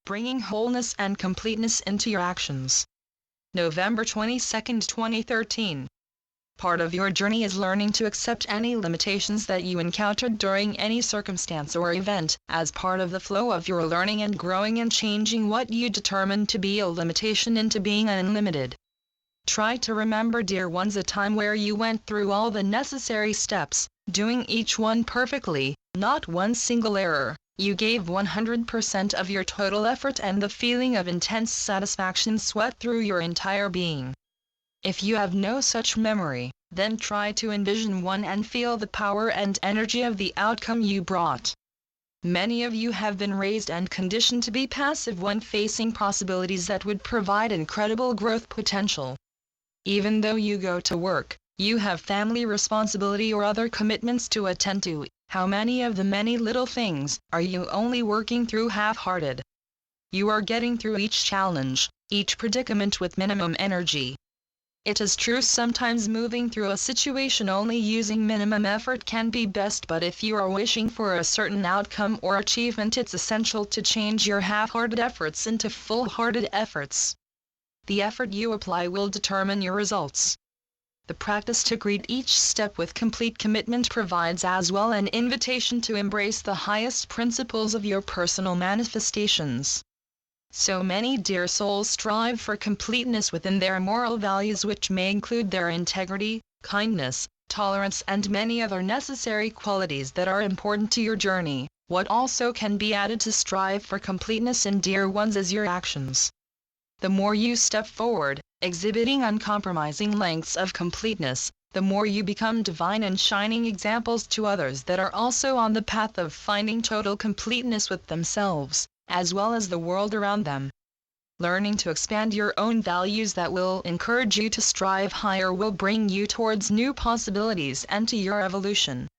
bringing wholeness and completeness into your actions. November 22, 2013. Part of your journey is learning to accept any limitations that you encountered during any circumstance or event, as part of the flow of your learning and growing and changing what you determined to be a limitation into being unlimited. Try to remember, dear ones, a time where you went through all the necessary steps, doing each one perfectly, not one single error. You gave 100% of your total effort, and the feeling of intense satisfaction swept through your entire being. If you have no such memory, then try to envision one and feel the power and energy of the outcome you brought. Many of you have been raised and conditioned to be passive when facing possibilities that would provide incredible growth potential. Even though you go to work, you have family responsibility or other commitments to attend to. How many of the many little things are you only working through half-hearted? You are getting through each challenge, each predicament with minimum energy. It is true, sometimes moving through a situation only using minimum effort can be best, but if you are wishing for a certain outcome or achievement, it's essential to change your half-hearted efforts into full-hearted efforts. The effort you apply will determine your results. The practice to greet each step with complete commitment provides as well an invitation to embrace the highest principles of your personal manifestations. So many dear souls strive for completeness within their moral values, which may include their integrity, kindness, tolerance, and many other necessary qualities that are important to your journey. What also can be added to strive for completeness in dear ones is your actions. The more you step forward, exhibiting uncompromising lengths of completeness, the more you become divine and shining examples to others that are also on the path of finding total completeness with themselves, as well as the world around them. Learning to expand your own values that will encourage you to strive higher will bring you towards new possibilities and to your evolution.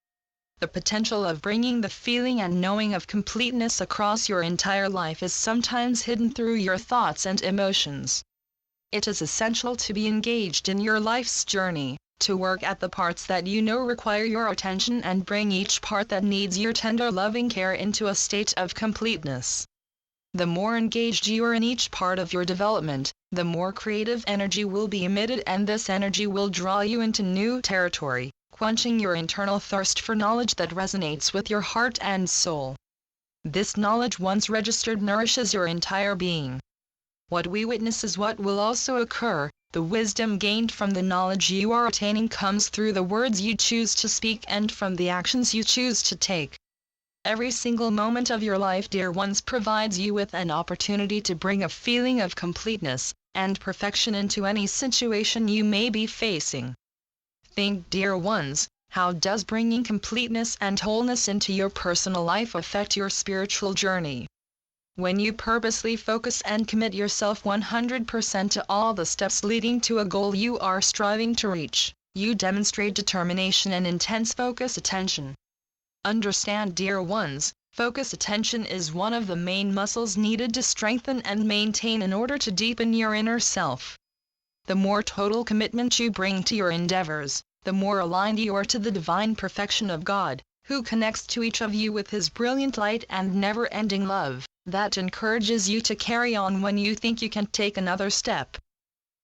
The potential of bringing the feeling and knowing of completeness across your entire life is sometimes hidden through your thoughts and emotions. It is essential to be engaged in your life's journey, to work at the parts that you know require your attention and bring each part that needs your tender loving care into a state of completeness. The more engaged you are in each part of your development, the more creative energy will be emitted, and this energy will draw you into new territory, quenching your internal thirst for knowledge that resonates with your heart and soul. This knowledge, once registered, nourishes your entire being. What we witness is what will also occur. The wisdom gained from the knowledge you are attaining comes through the words you choose to speak and from the actions you choose to take. Every single moment of your life, dear ones, provides you with an opportunity to bring a feeling of completeness and perfection into any situation you may be facing. Think, dear ones, how does bringing completeness and wholeness into your personal life affect your spiritual journey? When you purposely focus and commit yourself 100% to all the steps leading to a goal you are striving to reach, you demonstrate determination and intense focus attention. Understand, dear ones, focus attention is one of the main muscles needed to strengthen and maintain in order to deepen your inner self. The more total commitment you bring to your endeavors, the more aligned you are to the divine perfection of God, who connects to each of you with His brilliant light and never-ending love, that encourages you to carry on when you think you can't take another step.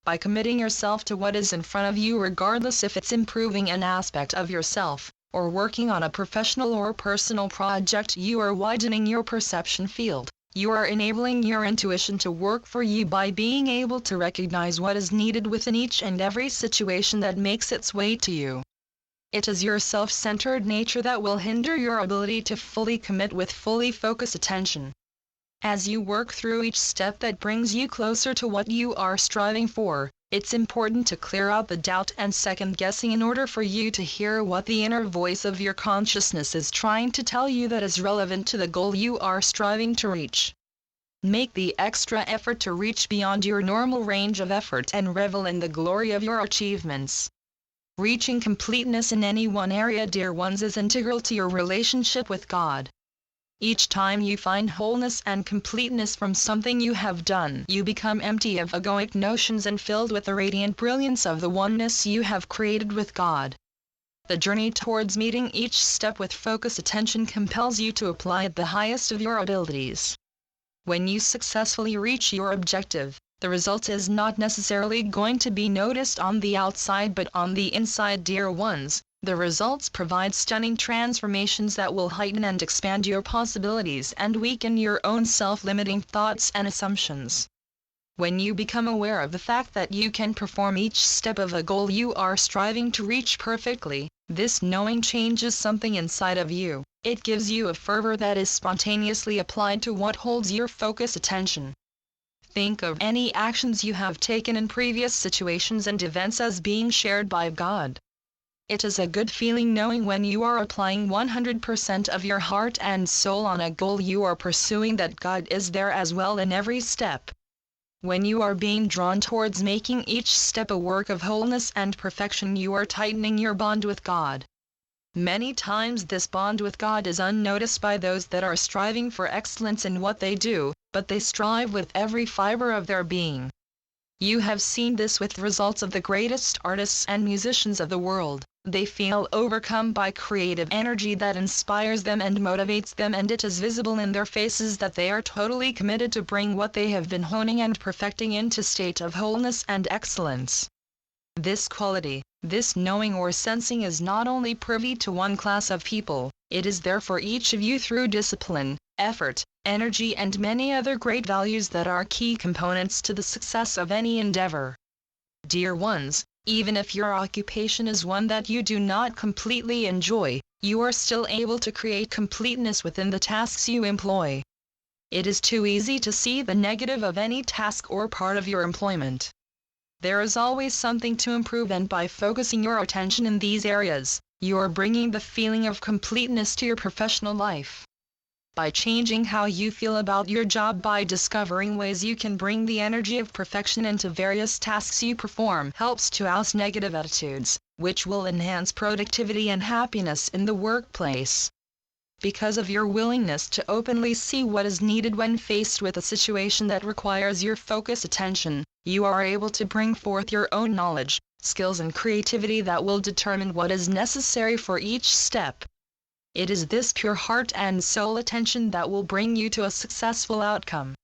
By committing yourself to what is in front of you, regardless if it's improving an aspect of yourself, or working on a professional or personal project, you are widening your perception field. You are enabling your intuition to work for you by being able to recognize what is needed within each and every situation that makes its way to you. It is your self-centered nature that will hinder your ability to fully commit with fully focused attention. As you work through each step that brings you closer to what you are striving for, it's important to clear out the doubt and second-guessing in order for you to hear what the inner voice of your consciousness is trying to tell you that is relevant to the goal you are striving to reach. Make the extra effort to reach beyond your normal range of effort and revel in the glory of your achievements. Reaching completeness in any one area, dear ones, is integral to your relationship with God. Each time you find wholeness and completeness from something you have done, you become empty of egoic notions and filled with the radiant brilliance of the oneness you have created with God. The journey towards meeting each step with focused attention compels you to apply the highest of your abilities. When you successfully reach your objective, the result is not necessarily going to be noticed on the outside but on the inside, dear ones. The results provide stunning transformations that will heighten and expand your possibilities and weaken your own self-limiting thoughts and assumptions. When you become aware of the fact that you can perform each step of a goal you are striving to reach perfectly, this knowing changes something inside of you. It gives you a fervor that is spontaneously applied to what holds your focus attention. Think of any actions you have taken in previous situations and events as being shared by God. It is a good feeling knowing when you are applying 100% of your heart and soul on a goal you are pursuing that God is there as well in every step. When you are being drawn towards making each step a work of wholeness and perfection, you are tightening your bond with God. Many times this bond with God is unnoticed by those that are striving for excellence in what they do, but they strive with every fiber of their being. You have seen this with the results of the greatest artists and musicians of the world. They feel overcome by creative energy that inspires them and motivates them, and it is visible in their faces that they are totally committed to bring what they have been honing and perfecting into state of wholeness and excellence. This quality, this knowing or sensing is not only privy to one class of people, it is there for each of you through discipline, effort, energy and many other great values that are key components to the success of any endeavor. Dear ones, even if your occupation is one that you do not completely enjoy, you are still able to create completeness within the tasks you employ. It is too easy to see the negative of any task or part of your employment. There is always something to improve, and by focusing your attention in these areas, you are bringing the feeling of completeness to your professional life. By changing how you feel about your job, by discovering ways you can bring the energy of perfection into various tasks you perform, helps to oust negative attitudes, which will enhance productivity and happiness in the workplace. Because of your willingness to openly see what is needed when faced with a situation that requires your focused attention, you are able to bring forth your own knowledge, skills and creativity that will determine what is necessary for each step. It is this pure heart and soul attention that will bring you to a successful outcome.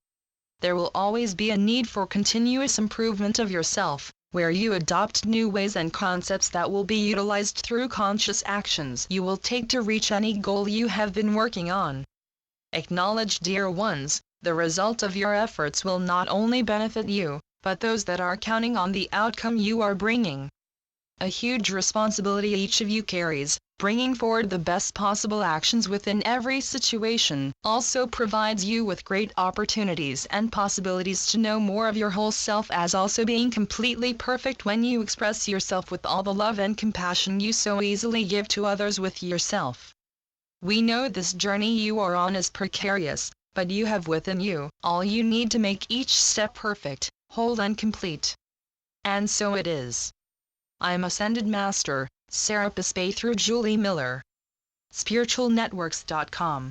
There will always be a need for continuous improvement of yourself, where you adopt new ways and concepts that will be utilized through conscious actions you will take to reach any goal you have been working on. Acknowledge, dear ones, the result of your efforts will not only benefit you, but those that are counting on the outcome you are bringing. A huge responsibility each of you carries. Bringing forward the best possible actions within every situation also provides you with great opportunities and possibilities to know more of your whole self, as also being completely perfect when you express yourself with all the love and compassion you so easily give to others with yourself. We know this journey you are on is precarious, but you have within you all you need to make each step perfect, whole and complete. And so it is. I'm Ascended Master Serapis Bey through Julie Miller. SpiritualNetworks.com